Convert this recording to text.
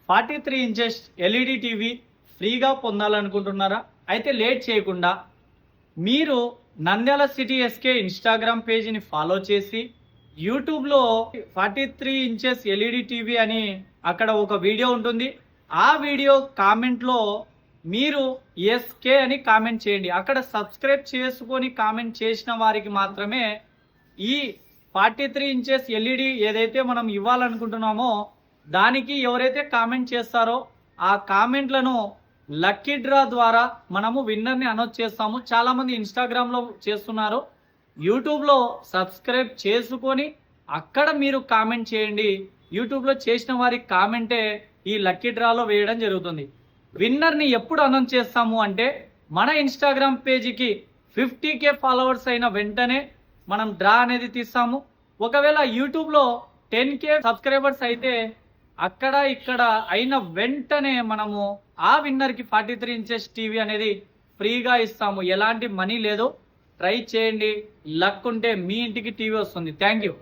43 inches LED TV ఫ్రీగా పొందాలనుకుంటున్నారా? అయితే late చేయకుండా మీరు నంద్యాల సిటీ ఎస్కే ఇన్స్టాగ్రామ్ పేజీని ఫాలో చేసి యూట్యూబ్లో 43 ఇంచెస్ ఎల్ఈడి టీవీ అని అక్కడ ఒక వీడియో ఉంటుంది. ఆ వీడియో కామెంట్లో మీరు ఎస్కే అని కామెంట్ చేయండి. అక్కడ సబ్స్క్రైబ్ చేసుకొని కామెంట్ చేసిన వారికి మాత్రమే ఈ 43 ఇంచెస్ ఎల్ఈడి ఏదైతే మనం ఇవ్వాలనుకుంటున్నామో దానికి ఎవరైతే కామెంట్ చేస్తారో ఆ కామెంట్లను లక్కీ డ్రా ద్వారా మనము విన్నర్ని అనౌన్స్ చేస్తాము. చాలామంది ఇన్స్టాగ్రామ్లో చేస్తున్నారు. యూట్యూబ్లో సబ్స్క్రైబ్ చేసుకొని అక్కడ మీరు కామెంట్ చేయండి. యూట్యూబ్లో చేసిన వారి కామెంటే ఈ లక్కీ డ్రాలో వేయడం జరుగుతుంది. విన్నర్ని ఎప్పుడు అనౌన్స్ చేస్తాము అంటే మన ఇన్స్టాగ్రామ్ పేజీకి 50K ఫాలోవర్స్ అయిన వెంటనే మనం డ్రా అనేది తీస్తాము. ఒకవేళ యూట్యూబ్లో 10K సబ్స్క్రైబర్స్ అయితే అక్కడ ఇక్కడ అయిన వెంటనే మనము ఆ విన్నర్కి 43 ఇంచెస్ టీవీ అనేది ఫ్రీగా ఇస్తాము. ఎలాంటి మనీ లేదు. ట్రై చేయండి. లక్ ఉంటే మీ ఇంటికి టీవీ వస్తుంది. Thank you.